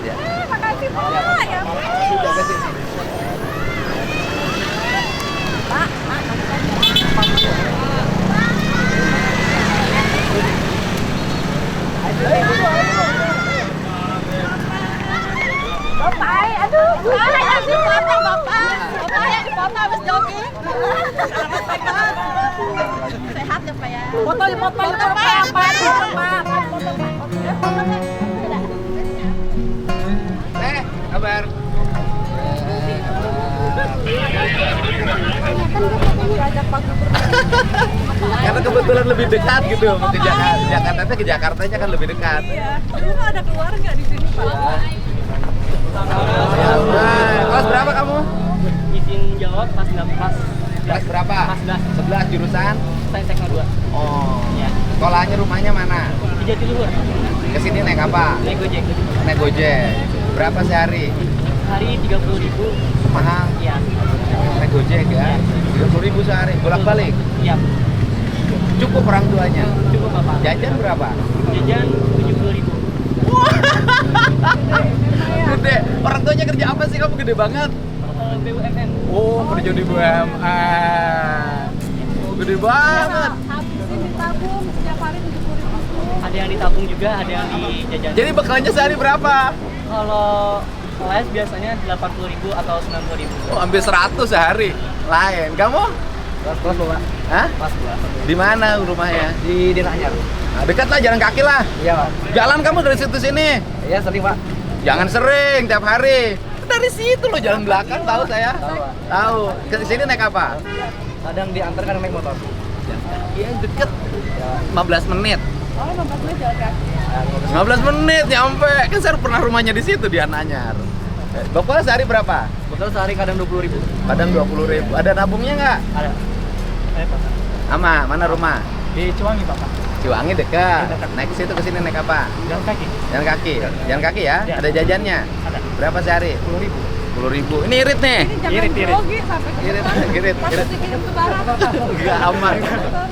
Ya. Makasih Pak. Ya. Sudah ke sini. Pak, Bapak, aduh, Bapak yang dipoto, Bapak. Bapak yang dipoto habis jogging. Selamat sehat. Sehat ya, Pak ya. Foto Pak. Kabar. Karena kebetulan lebih dekat gitu ke Jakarta. Ke Jakartanya kan lebih dekat. Iya. Lu ada keluarga di sini, Pak. Kelas berapa kamu? Izin jawab pas Kelas berapa? Kelas 11 jurusan? saya Tekno 2. Oh. Ya. Sekolahnya rumahnya mana? Di Jatiluhur. Kesini naik apa? Naik Gojek. Naik Gojek. Berapa sehari? Hari 30.000. Mahal. Iya. Naik Gojek ya? 30.000 sehari, bolak-balik? Iya. Cukup orang tuanya? Cukup Bapak. Jajan berapa? Jajan 70.000. Gede. Orang tuanya kerja apa sih kamu gede banget? BUMN. Oh, kerja di BUMN. Oh, gede banget. Habisin ditabung setiap hari 70.000. Ada yang ditabung juga, ada yang dijajan. Jadi bekalnya sehari berapa? Kalau les biasanya 80.000 atau 90.000. Oh, hampir 100 sehari. Lain. Kamu? Kelas Bapak. Hah? Kelas 2. Di mana rumahnya? Di Denanyar. Nah, dekat lah, jalan kaki lah. Iya, Pak. Jalan kamu dari situ sini. Iya, sering, Pak. Jangan sering, tiap hari. Dari situ loh, jalan belakang, tahu saya. Tahu, Pak. Tahu. Ke sini naik apa? Kadang diantarkan naik motor. Iya, deket. 15 menit. Oh, 15 menit jalan kaki. 15 menit nyampe. Kan saya pernah rumahnya di situ di Ananyar. Bapak sehari berapa? Betul sehari kadang 20.000. Kadang 20.000. Ada nabungnya nggak? Ada. Pak. Ama, mana rumah? Di Ciwangi, Pak. Ciwangi dekat. Naik ke situ ke sini naik apa? Jalan kaki. Jalan kaki. Jalan kaki ya? Ya. Ada jajannya? Ada. Berapa sehari? 10.000. 10.000. Ini irit nih. Ini jangan Irit. grogi sampai ke Irit, depan. irit. Takut dikirim ke barat. Enggak aman.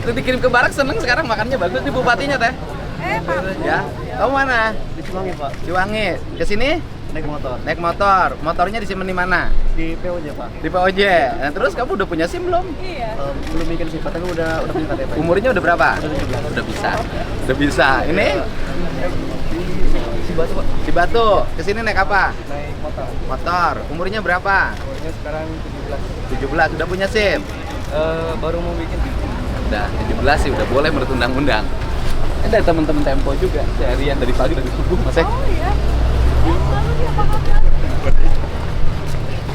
Itu dikirim ke barak seneng sekarang makannya bagus di bupatinya teh. Pak. Ya. Kamu mana? Di Ciwangi, Pak. Ciwangi. Ke sini? Naik motor. Naik motor. Motornya disimpan di mana? Di POJ, Pak. Di POJ. Nah, terus kamu udah punya SIM belum? Iya. Belum bikin sih, tapi udah punya KTP. Umurnya udah berapa? Udah bisa. Udah bisa. Ini Si Batu, Pak. di Batu. Ke sini naik apa? Naik motor. Motor. Umurnya berapa? Umurnya sekarang 17. 17. Udah punya SIM? Baru mau bikin. Udah 17 sih udah boleh menurut undang-undang. Ada teman-teman Tempo juga seharian dari pagi dari subuh Mas. Oh iya. Lalu dia pahamnya.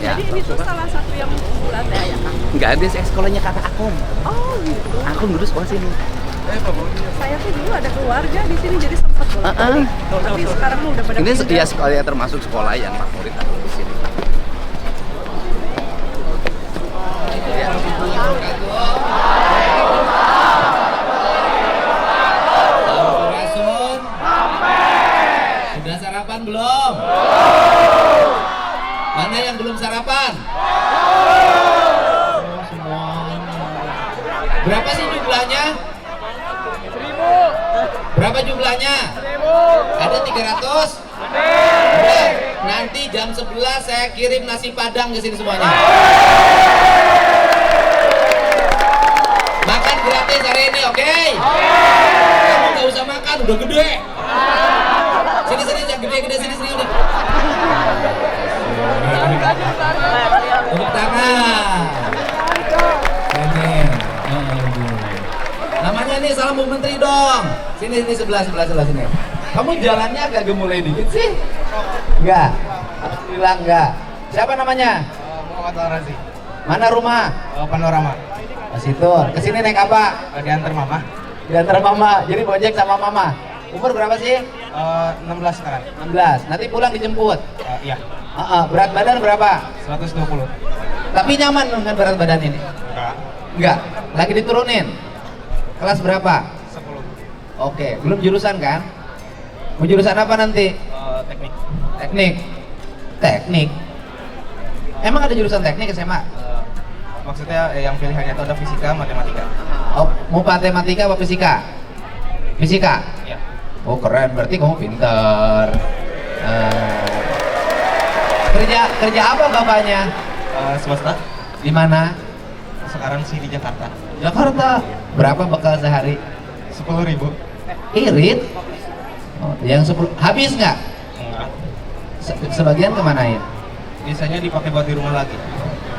Ya. Jadi ini tuh salah satu yang bulat ya, Kang? Enggak ada sih sekolahnya kakak Akun. Oh gitu. Akun dulu sekolah sini. Saya tuh dulu ada keluarga di sini jadi sempat bolak-balik. Tapi sekarang udah pada Ini pindah. ya sekolah ya, termasuk sekolah yang favorit aku di sini. Ya. Sudah sarapan belum? Mana yang belum sarapan? Berapa sih jumlahnya? 1000. Berapa jumlahnya? 1000. Ada 300? Udah, nanti jam 11 saya kirim nasi padang ke sini semuanya. Makan gratis hari ini, oke? Kamu nggak usah makan, udah gede. Sini yang gede sini udah. Tepuk tangan. Ini. Namanya nih salam Bu Menteri dong. Sini sebelah sini. Kamu jalannya agak gemulai dikit sih? Enggak. Alhamdulillah enggak. Siapa namanya? Muhammad Al-Razi. Mana rumah? Panorama. Mas itu. Kesini naik apa? Diantar mama. Diantar mama. Jadi Gojek sama mama. Umur berapa sih? 16 sekarang. 16. Nanti pulang dijemput. Iya. Berat badan berapa? 120. Tapi nyaman dengan berat badan ini? Enggak. Enggak. Lagi diturunin. Kelas berapa? 10. Oke. Belum jurusan kan? Mau jurusan apa nanti? Teknik. Teknik. Emang ada jurusan teknik SMA? Maksudnya yang pilihannya itu ada fisika, matematika. Oh, mau matematika apa fisika? Fisika. Iya. Oh keren, berarti kamu pintar. Kerja apa bapaknya? Swasta. Di mana? Sekarang sih di Jakarta. Jakarta. Berapa bekal sehari? 10.000. Irit? Oh, yang 10 habis nggak? Enggak. Sebagian kemanain? Biasanya dipakai buat di rumah lagi.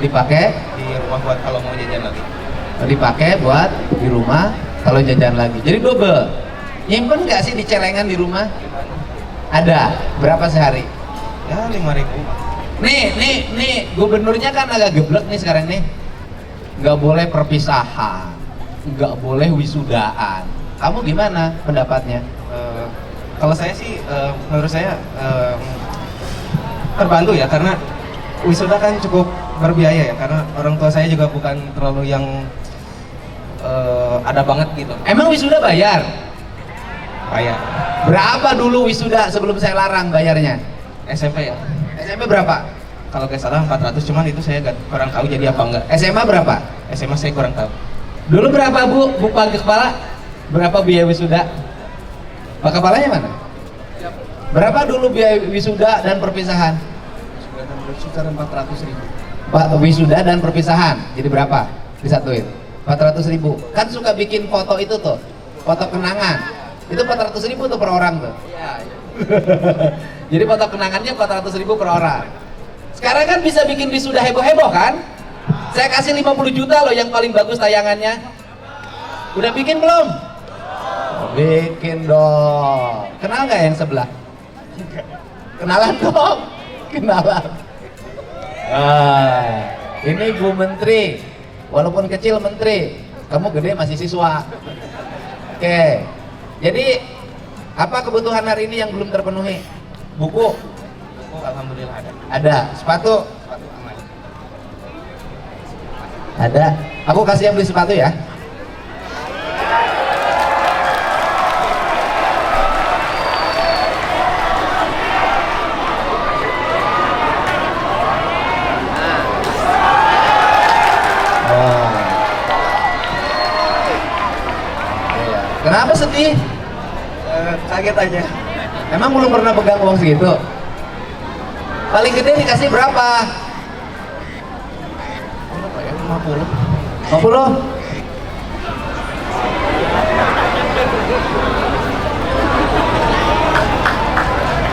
Dipakai? Di rumah buat kalau mau jajan lagi. Dipakai buat di rumah kalau jajan lagi. Jadi double. Nyimpen nggak sih di celengan di rumah? Ada. Berapa sehari? Ya 5.000. Nih, gubernurnya kan agak geblek nih sekarang nih. Nggak boleh perpisahan, nggak boleh wisudaan. Kamu gimana pendapatnya? Kalau saya sih, menurut saya terbantu ya, karena wisuda kan cukup berbiaya ya, karena orang tua saya juga bukan terlalu yang ada banget gitu. Emang wisuda bayar? Kayak Berapa dulu wisuda sebelum saya larang bayarnya? SMP ya. SMP berapa? Kalau nggak salah 400, cuman itu saya kurang tahu jadi apa enggak. SMA berapa? SMA saya kurang tahu. Dulu berapa Bu Panggil Kepala? Berapa biaya wisuda? Pak Kepalanya mana? Berapa dulu biaya wisuda dan perpisahan? Sekitar 400.000. Pak, wisuda dan perpisahan, jadi berapa? Disatuin 400.000. Kan suka bikin foto itu tuh, foto kenangan. Itu 400.000 tuh per orang tuh. Iya. Jadi foto kenangannya 400.000 per orang. Sekarang kan bisa bikin wisuda heboh-heboh kan? Saya kasih 50 juta loh yang paling bagus tayangannya. Udah bikin belum? Bikin dong. Kenal nggak yang sebelah? Kenalan dong. Kenalan. Ini Bu Menteri. Walaupun kecil menteri, kamu gede masih siswa. Oke. Jadi apa kebutuhan hari ini yang belum terpenuhi? Buku? Buku alhamdulillah ada. Ada. Sepatu? Sepatu aman. Ada. Aku kasih yang beli sepatu ya. Kenapa sedih? Kaget aja. Emang belum pernah pegang uang segitu? Paling gede dikasih berapa? Berapa ya? 50. 50?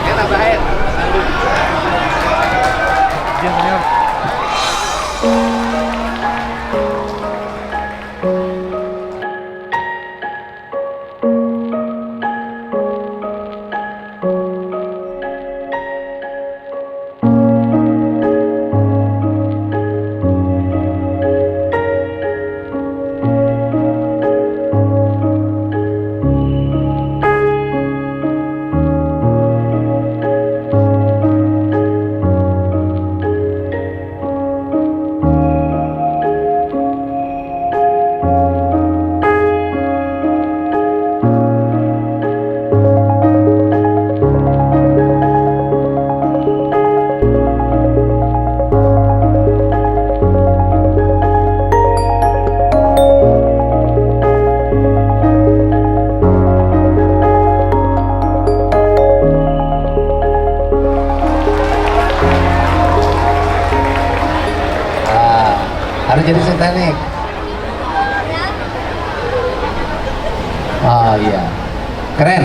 Ya tambahin. Harus jadi Titanic. Oh iya, keren.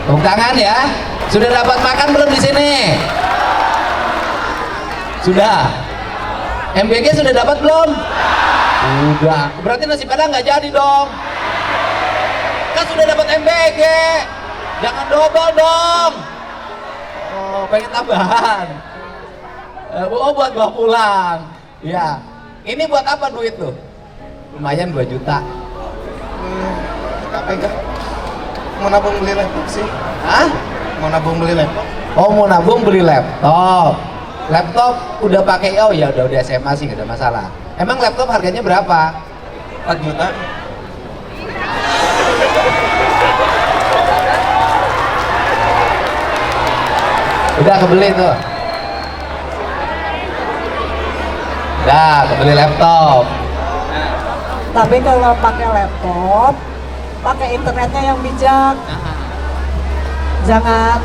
Tepuk tangan ya. Sudah dapat makan belum di sini? Sudah. MBG sudah dapat belum? Udah. Berarti nasi padang nggak jadi dong. Kan sudah dapat MBG. Jangan double dong. Oh, pengen tambahan. Oh, buat bawa pulang. Ya. Ini buat apa duit tuh? Lumayan 2 juta. Apa enggak? Mau nabung beli laptop sih. Hah? Mau nabung beli laptop. Oh, mau nabung beli laptop. Laptop udah pakai, oh ya udah SMA sih nggak ada masalah. Emang laptop harganya berapa? 4 juta. Udah kebeli tuh. Udah kebeli laptop. Tapi kalau pakai laptop, pakai internetnya yang bijak. jangan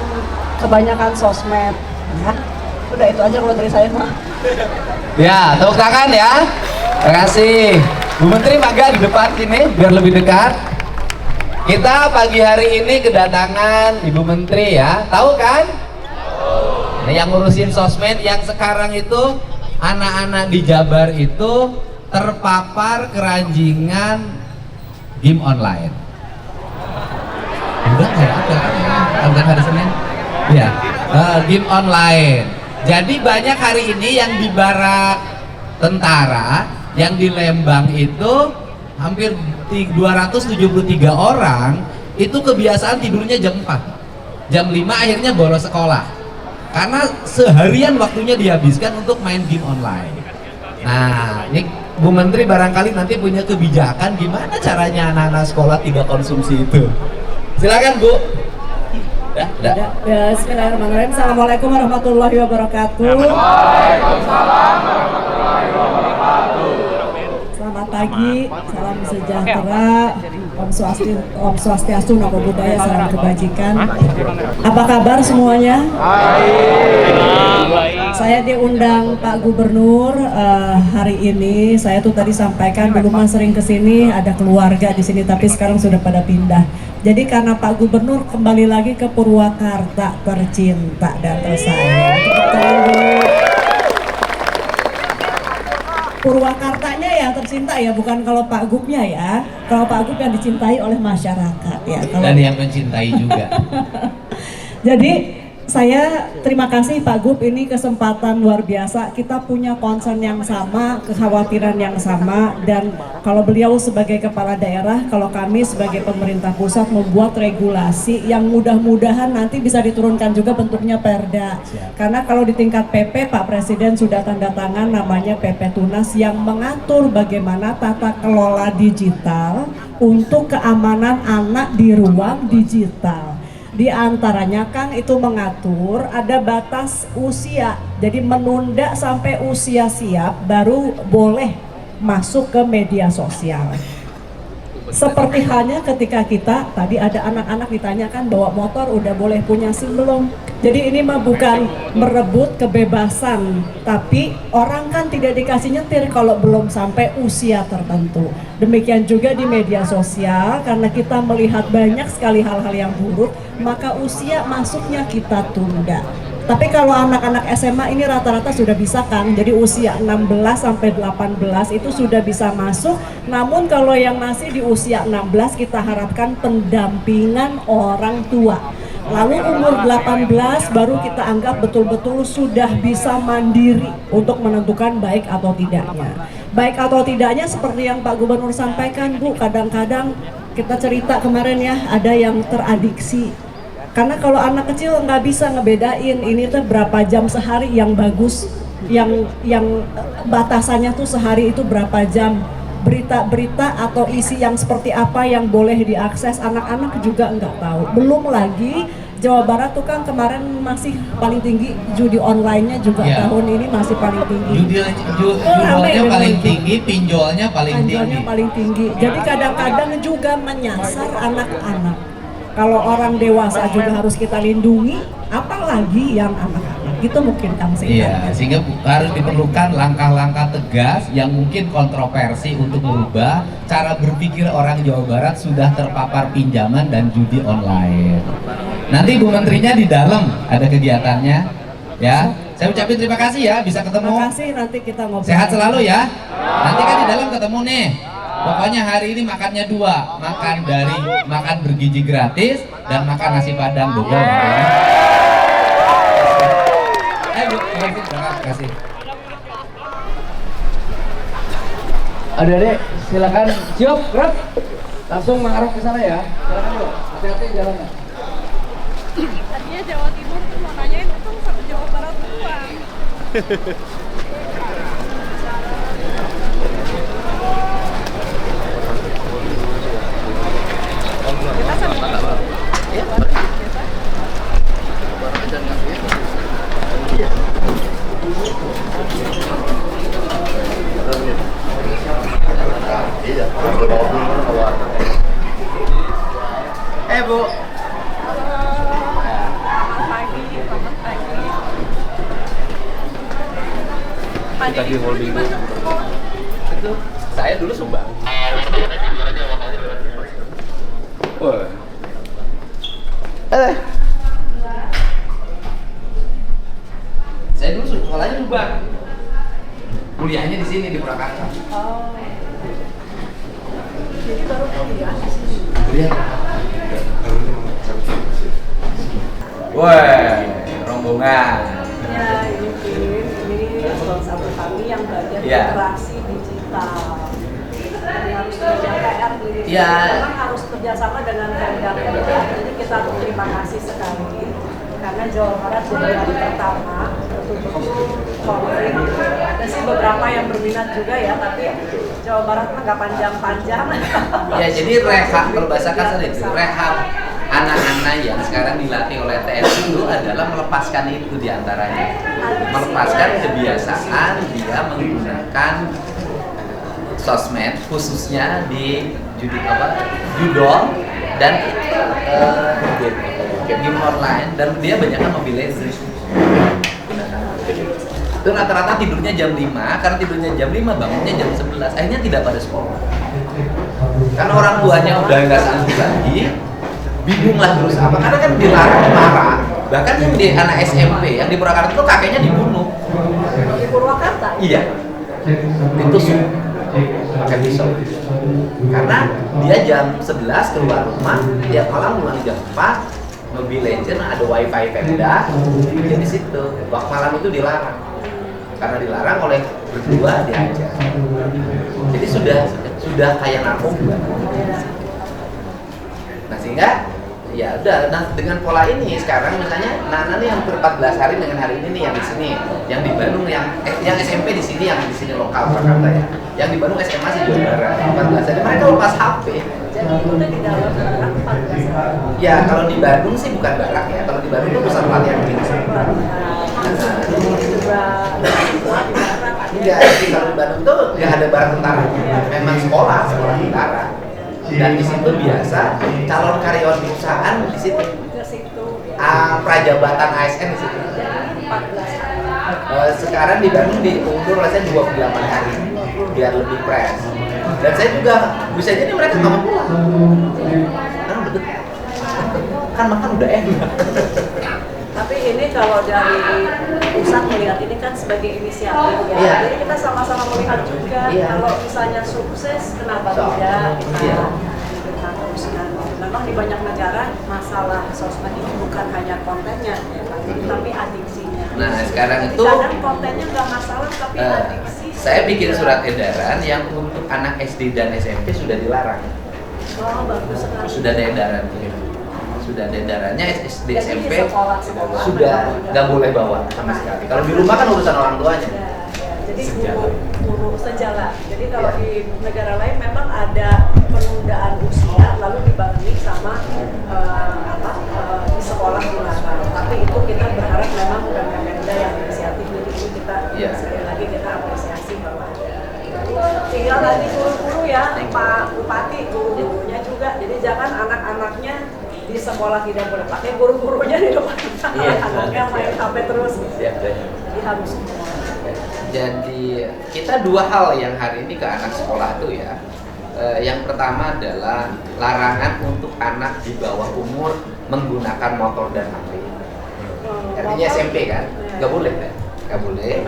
kebanyakan sosmed ya. Udah itu aja kalau dari saya mah. Ya, tepuk tangan ya. Terima kasih. Bu Menteri maga di depan sini biar lebih dekat. Kita pagi hari ini kedatangan Ibu Menteri ya. Tahu kan? Nah, yang ngurusin sosmed yang sekarang itu anak-anak di Jabar itu terpapar keranjingan game online. Enggak kayak apa kan hari Senin? Ya, game online. Jadi banyak hari ini yang di barak tentara, yang di Lembang itu hampir 273 orang itu kebiasaan tidurnya jam 4. Jam 5 akhirnya bolos sekolah. Karena seharian waktunya dihabiskan untuk main game online. Nah, ini Bu Menteri barangkali nanti punya kebijakan gimana caranya anak-anak sekolah tidak konsumsi itu. Silakan Bu. Ya, bismillahirrahmanirrahim. Assalamualaikum warahmatullahi wabarakatuh. Selamat pagi, salam sejahtera, Om Swastiastu, Namo Buddhaya, salam kebajikan. Apa kabar semuanya? Saya diundang Pak Gubernur hari ini. Saya tuh tadi sampaikan dulu mah sering kesini, ada keluarga di sini, tapi sekarang sudah pada pindah. Jadi karena Pak Gubernur kembali lagi ke Purwakarta tercinta dan tersayang. Purwakartanya yang tercinta ya, bukan kalau Pak Gubnya ya. Kalau Pak Gub yang dicintai oleh masyarakat ya. Dan yang mencintai juga. Jadi saya terima kasih Pak Gub, ini kesempatan luar biasa. Kita punya concern yang sama, kekhawatiran yang sama, dan kalau beliau sebagai kepala daerah, kalau kami sebagai pemerintah pusat membuat regulasi yang mudah-mudahan nanti bisa diturunkan juga bentuknya perda. Karena kalau di tingkat PP, Pak Presiden sudah tanda tangan namanya PP Tunas yang mengatur bagaimana tata kelola digital untuk keamanan anak di ruang digital. Di antaranya kan itu mengatur ada batas usia, jadi menunda sampai usia siap baru boleh masuk ke media sosial. Seperti halnya ketika kita tadi ada anak-anak ditanyakan bawa motor udah boleh punya SIM belum? Jadi ini mah bukan merebut kebebasan, tapi orang kan tidak dikasih nyetir kalau belum sampai usia tertentu. Demikian juga di media sosial, karena kita melihat banyak sekali hal-hal yang buruk, maka usia masuknya kita tunda. Tapi kalau anak-anak SMA ini rata-rata sudah bisa kan, jadi usia 16 sampai 18 itu sudah bisa masuk. Namun kalau yang masih di usia 16 kita harapkan pendampingan orang tua. Lalu umur 18 baru kita anggap betul-betul sudah bisa mandiri untuk menentukan baik atau tidaknya. Baik atau tidaknya seperti yang Pak Gubernur sampaikan Bu, kadang-kadang kita cerita kemarin ya, ada yang teradiksi. Karena kalau anak kecil nggak bisa ngebedain ini tuh berapa jam sehari yang bagus, yang batasannya tuh sehari itu berapa jam, berita-berita atau isi yang seperti apa yang boleh diakses, anak-anak juga nggak tahu. Belum lagi Jawa Barat tuh kan kemarin masih paling tinggi judi online-nya juga tahun ini masih paling tinggi. Judulnya paling tinggi, pinjolnya paling tinggi. Jadi kadang-kadang juga menyasar anak-anak. Kalau orang dewasa juga harus kita lindungi, apalagi yang anak-anak. Gitu mungkin Kang Sehar. Iya, sehingga harus diperlukan langkah-langkah tegas yang mungkin kontroversi untuk merubah cara berpikir orang Jawa Barat sudah terpapar pinjaman dan judi online. Nanti Bu Menterinya di dalam ada kegiatannya, ya. Saya ucapin terima kasih ya, bisa ketemu. Terima kasih, nanti kita ngobrol. Sehat selalu ya. Nanti kan di dalam ketemu nih. Pokoknya hari ini makannya dua, makan bergizi gratis dan makan nasi padang Bogor. Bu, terima kasih. Adik-adik, silakan siap, gerak. Langsung mengarah ke sana ya. Silakan Bu, hati-hati jalannya. Tadinya Jawa Timur tuh mau nanyain itu sama Jawa Barat doang. Kita sama ya, Bu. kita di holding dulu. Itu saya dulu sumbang. Wah. Saya dulu sekolahnya sumbang. Kuliahnya di sini di Purwakarta. Oh. Jadi baru kuliah di sini. Kuliah. Wah, rombongan. Ya, ini salah satu kami yang belajar Iya. literasi digital. Jadi harus kerja PR gitu. Iya. Memang harus kerjasama dengan Pemda. Jadi kita terima kasih sekali karena Jawa Barat jadi hari pertama betul-betul konflik. Ada sih beberapa yang berminat juga ya, tapi Jawa Barat nggak panjang-panjang. Ya, jadi rehab, kalau bahasa kasar itu rehab anak-anak yang sekarang dilatih oleh TNI itu adalah melepaskan itu diantaranya, melepaskan kebiasaan dia menggunakan sosmed khususnya di judol dan game online, dan dia banyakkan Mobile Legends. Itu rata-rata tidurnya jam 5, karena tidurnya jam 5 bangunnya jam 11, akhirnya tidak pada sekolah. Karena orang tuanya udah nggak sanggup lagi, bingung lah terus apa, karena kan dilarang marah. Bahkan yang di anak SMP yang di Purwakarta itu kakeknya dibunuh. Di Purwakarta? Iya, ditusuk pakai pisau. Karena dia jam 11 keluar rumah, tiap malam pulang jam 4, Mobile Legends ada wifi Pemda, dia di situ. Waktu malam itu dilarang, karena dilarang oleh berdua diajar. Jadi sudah kayak narkoba. Nah sehingga ya udah, nah dengan pola ini sekarang misalnya Nana nih yang 14 hari dengan hari ini nih yang di sini, yang di Bandung yang SMP di sini, yang di sini lokal Jakarta ya, yang di Bandung SMA sih Jawa Barat 14 hari, mereka lepas HP. Jadi itu udah di dalam barak 14 hari. Ya kalau di Bandung sih bukan barak ya, kalau di Bandung itu pusat pelatihan militer. Enggak, jadi kalau di Bandung tuh nggak ada barak tentara, memang sekolah tentara. Dan di situ biasa calon karyawan perusahaan di situ. Ke situ. Prajabatan ASN di situ. Jadi 14 hari. Sekarang di Bandung diundur rasanya 28 hari biar lebih fresh. Dan saya juga bisa jadi mereka nggak mau pulang. Karena betul. Kan makan udah enak. Tapi ini kalau dari pusat melihat ini kan sebagai inisiatif ya. Iya. Jadi kita sama-sama melihat juga kalau misalnya sukses kenapa tidak kita teruskan. Memang di banyak negara masalah sosmed ini bukan hanya kontennya ya, tapi adiksinya. Nah sekarang itu Kadang kontennya nggak masalah tapi adiksi. saya bikin surat edaran yang untuk anak SD dan SMP sudah dilarang. Oh bagus sekali. Sudah ada edaran. Sudah ada edarannya SD Jadi SMP di sekolah sudah memang nggak boleh bawa sama sekali. Kalau di rumah kan urusan orang tuanya. Ya. Jadi Sejalan. guru sejalan. Jadi kalau di negara lain memang ada penundaan usia lalu dibarengi sama di sekolah dilarang. Tapi itu kita berharap memang Pemda yang inisiatif, jadi itu kita sekali lagi kita apresiasi bahwa tinggal lagi guru-guru ya, Pak Bupati, guru-gurunya juga. Jadi jangan anak-anaknya di sekolah tidak boleh pakai, guru-gurunya di depan anaknya main HP terus. Jadi harus semua. Jadi kita dua hal yang hari ini ke anak sekolah itu ya. Yang pertama adalah larangan untuk anak di bawah umur menggunakan motor dan HP. Artinya SMP kan, nggak boleh kan? Nggak boleh.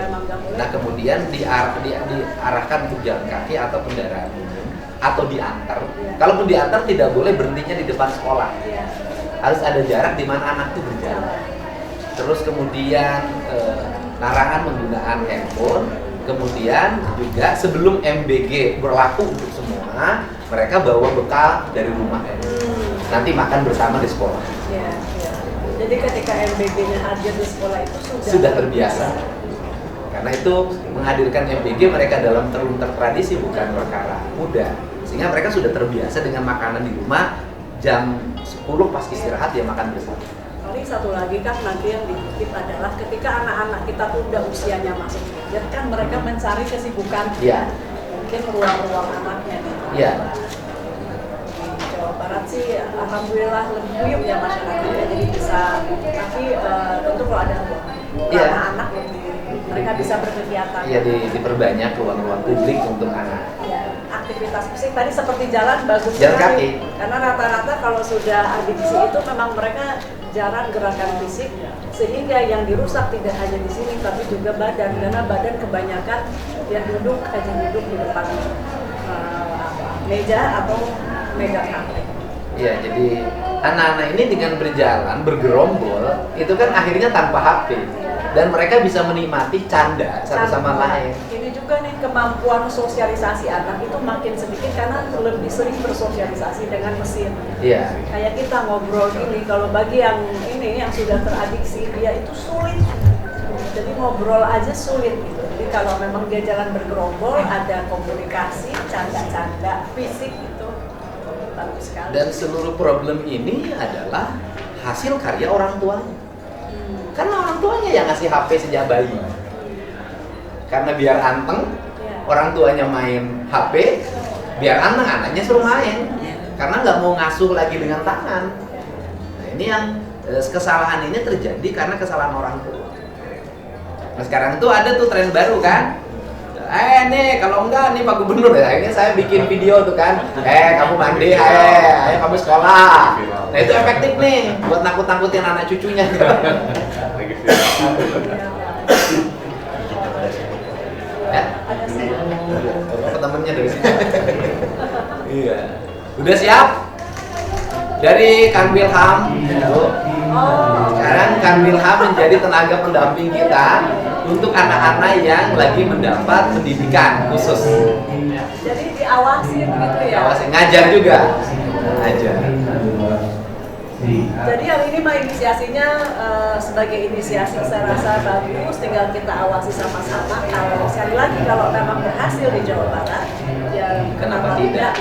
Nah kemudian diarahkan untuk jalan kaki atau kendaraan umum atau diantar. Kalaupun diantar tidak boleh berhentinya di depan sekolah. Harus ada jarak di mana anak itu berjalan. Terus kemudian larangan penggunaan handphone. Kemudian juga sebelum MBG berlaku untuk semua, mereka bawa bekal dari rumah. Nanti makan bersama di sekolah. Jadi ketika MBG-nya hadir di sekolah itu sudah terbiasa. Karena itu menghadirkan MBG mereka dalam tertradisi bukan perkara mudah. Sehingga mereka sudah terbiasa dengan makanan di rumah, jam 10 pas istirahat dia makan bersama. Paling satu lagi kan nanti yang dikutip adalah ketika anak-anak kita tuh udah usianya masuk teenager kan mereka mencari kesibukan. Mungkin ruang-ruang anaknya nih. Di Jawa Barat sih alhamdulillah lebih guyup ya masyarakatnya, jadi bisa, tapi tentu kalau ada ruang anak-anak mereka bisa berkegiatan Iya, diperbanyak ruang-ruang publik untuk anak. Ya, aktivitas fisik tadi seperti jalan bagus Jalan sekali. kaki. Karena rata-rata kalau sudah adiksi itu memang mereka jarang gerakan fisik, sehingga yang dirusak tidak hanya di sini tapi juga badan, karena badan kebanyakan dia duduk di depan meja atau meja HP. Iya, jadi anak-anak ini dengan berjalan, bergerombol, itu kan akhirnya tanpa HP. Dan mereka bisa menikmati canda satu sama lain. Ini juga nih kemampuan sosialisasi anak itu makin sedikit karena lebih sering bersosialisasi dengan mesin. Iya. Kayak kita ngobrol gini, kalau bagi yang ini yang sudah teradiksi dia itu sulit. Jadi ngobrol aja sulit gitu. Jadi kalau memang dia jalan bergerombol, ada komunikasi, canda-canda fisik itu bagus sekali. Dan seluruh problem ini adalah hasil karya orang tuanya. Karena orang tuanya yang ngasih HP sejak bayi. Karena biar anteng, orang tuanya main HP, biar anteng anaknya suruh main. Karena nggak mau ngasuh lagi dengan tangan. Nah ini yang kesalahan ini terjadi karena kesalahan orang tua. Nah sekarang itu ada tuh tren baru kan. Nih kalau enggak nih Pak Gubernur ya, akhirnya saya bikin video tuh kan. Kamu mandi, ayo kamu sekolah. Nah itu efektif nih buat nakut-nakutin anak cucunya. Ya? Temennya dari sini. Iya. Udah siap? Dari Kang Wilham. Sekarang Kang Wilham menjadi tenaga pendamping kita untuk anak-anak yang lagi mendapat pendidikan khusus. Jadi diawasi gitu ya. Diawasi, ngajar juga. Ngajar. Jadi yang ini mah inisiasinya sebagai inisiasi saya rasa bagus, tinggal kita awasi sama-sama. Kalau sekali lagi kalau memang berhasil di Jawa Barat, ya Kenapa tidak?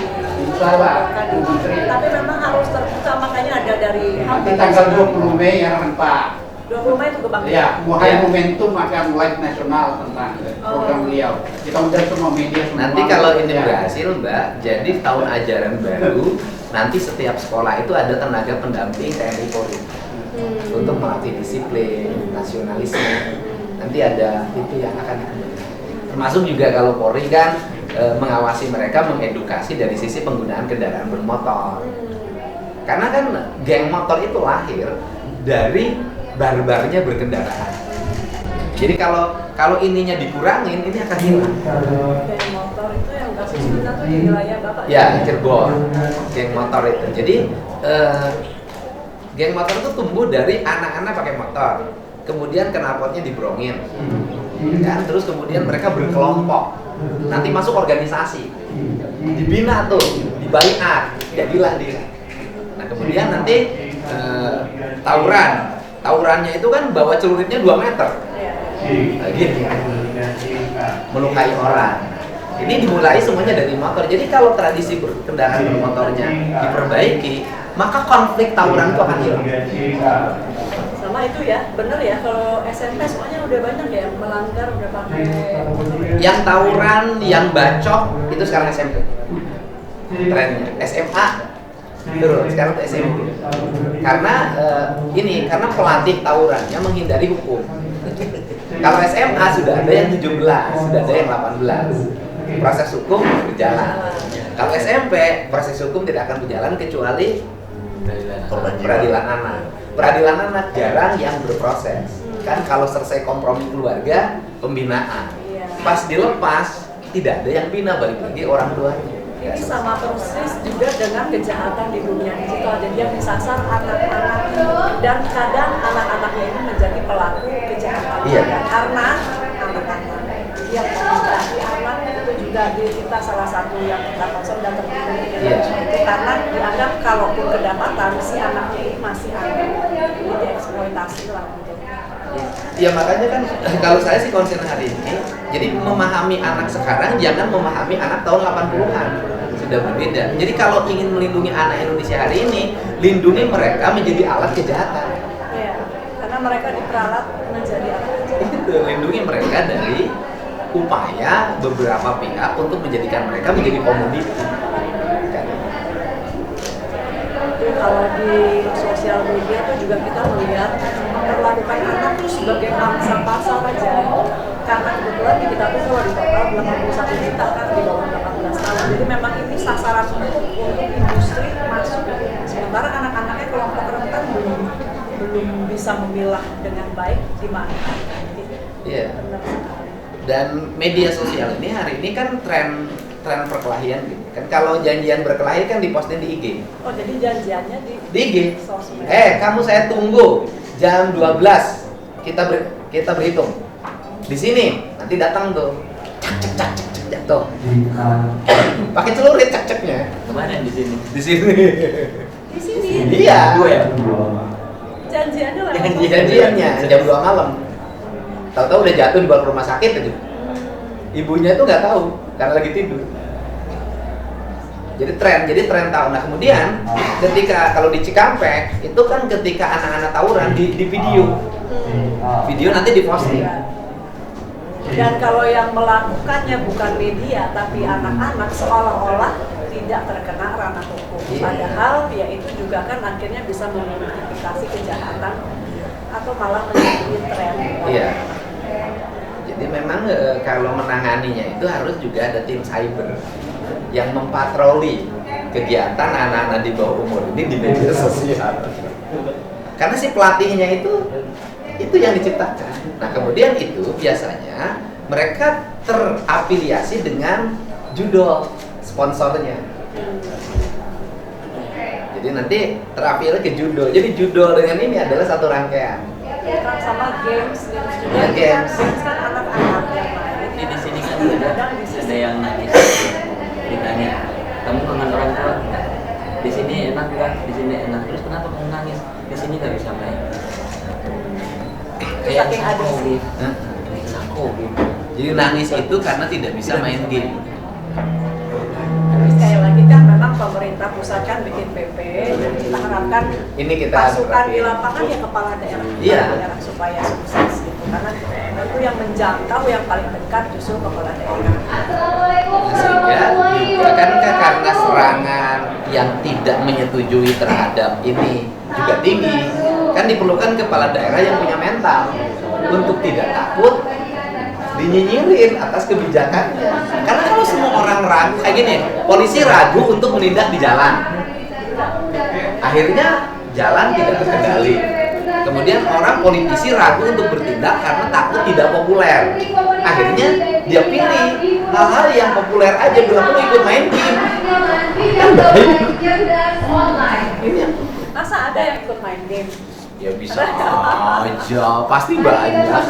diterapkan di Menteri. Tapi memang harus terbuka, makanya ada dari Nanti tanggal 20 Mei ya Pak. 20 Mei itu kebangkitan. Ya, mulai momentum akan live nasional tentang program beliau. Kita undang semua media semua. Nanti kalau ini Ya. berhasil Mbak, jadi tahun ajaran baru nanti setiap sekolah itu ada tenaga pendamping TNI Polri untuk melatih disiplin, nasionalisme. Nanti ada itu yang akan dikembangkan. Termasuk juga kalau Polri kan mengawasi mereka, mengedukasi dari sisi penggunaan kendaraan bermotor. Karena kan geng motor itu lahir dari barbarnya berkendaraan. Jadi kalau ininya dikurangin, ini akan hilang. Geng motor itu yang kasus kita tuh di wilayah Bapak. Ya, Cirebon, geng motor itu. Jadi geng motor itu tumbuh dari anak-anak pakai motor, kemudian knalpotnya dibrongin, kan? Terus kemudian mereka berkelompok, nanti masuk organisasi, dibina tuh, dibaiat, jadilah dia. Nah kemudian nanti tawurannya itu kan bawa celuritnya 2 meter, gitu, melukai orang. Ini dimulai semuanya dari motor. Jadi kalau tradisi kendaraan bermotornya diperbaiki, maka konflik tawuran itu akan hilang. Sama itu ya, bener ya. Kalau SMP soalnya udah banyak ya yang melanggar, udah pakai. Yang tawuran, yang bacok itu sekarang SMP. Trennya SMA turun, sekarang ke SMP. Karena karena pelatih tawurannya menghindari hukum. Kalau SMA sudah ada yang 17, sudah ada yang 18. Proses hukum berjalan. Kalau SMP, proses hukum tidak akan berjalan kecuali peradilan anak. Peradilan anak jarang yang berproses. Kan kalau selesai kompromi keluarga, pembinaan. Pas dilepas, tidak ada yang bina, balik lagi orang tuanya. Ini sama persis juga dengan kejahatan di dunia digital. Jadi yang disasar anak-anak dan kadang anak-anaknya ini menjadi pelaku kejahatan. Iya. Karena anak-anak yang memiliki anak itu juga kita salah satu yang kita concern dan terpilih itu karena dianggap kalaupun kedapatan si anaknya ini masih anak, ini dieksploitasi lah gitu. Ya makanya kan kalau saya sih konsen hari ini, jadi memahami anak sekarang jangan memahami anak tahun 80-an. Sudah berbeda. Jadi kalau ingin melindungi anak Indonesia hari ini, lindungi mereka menjadi alat kejahatan. Iya, karena mereka diperalat menjadi alat kejahatan. Itu lindungi mereka dari upaya beberapa pihak untuk menjadikan mereka menjadi komoditi. Kalau di sosial media itu juga kita melihat memperlakukan anak itu sebagai pangsa pasar aja. karena kebetulan di kita tuh kalau di total 81 juta kan di bawah 18 tahun. Jadi memang ini sasaran untuk industri masuk. Sementara anak-anaknya kelompok rentan belum bisa memilah dengan baik di mana. Iya. Dan media sosial ini hari ini kan tren perkelahian gitu kan. Kalau janjian berkelahi kan diposting di IG. Oh, jadi janjiannya di IG. sosmed. Kamu saya tunggu jam 12 kita berhitung di sini, nanti datang tuh cak jatuh pakai celurit ceknya Kemana di sini? di sini Di sini. iya Janjiannya lewat janjiannya jam 2 malam, tahu-tahu udah jatuh dibawa ke rumah sakit aja, ibunya tuh nggak tahu karena lagi tidur. Jadi tren tahu. Nah kemudian ketika kalau di Cikampek itu kan ketika anak-anak tawuran di video nanti diposting. Dan kalau yang melakukannya bukan media tapi anak-anak seolah-olah tidak terkena ranah hukum. Padahal ya itu juga kan akhirnya bisa memultifikasi kejahatan atau malah menjadi tren. Iya. Jadi memang kalau menanganinya itu harus juga ada tim cyber yang mempatroli kegiatan anak-anak di bawah umur ini di media sosial. Karena si pelatihnya itu yang diciptakan. Nah kemudian itu biasanya mereka terafiliasi dengan judul sponsornya. Jadi nanti terafiliasi ke judul. Jadi judul dengan ini adalah satu rangkaian. Sama games juga. Games. Kan anak-anak yang main. Di sini kan ada yang nangis. Ditanya, kamu kangen orang tua? Di sini enak nggak? Di sini enak. Terus kenapa kamu nangis? Di sini nggak bisa main. Kayak sako gitu. Kayak sako gitu. Jadi nangis itu karena tidak bisa main game. Tapi sekali lagi kan memang pemerintah pusat kan bikin PP, dan kita harapkan Ini kita pasukan di lapangan ya kepala daerah, Iya. supaya sukses gitu. Karena itu yang menjangkau yang paling dekat justru kepala daerah. Sehingga kan karena serangan yang tidak menyetujui terhadap ini juga tinggi, kan diperlukan kepala daerah yang punya mental untuk tidak takut dinyinyirin atas kebijakannya. Karena kalau semua orang ragu kayak gini, polisi ragu untuk menindak di jalan, akhirnya jalan tidak terkendali. Kemudian orang politisi ragu untuk bertindak karena takut tidak populer, akhirnya dia pilih hal-hal yang populer aja, belum perlu ikut main game. Ini Masa ada yang ikut main game? ya bisa aja, pasti banyak.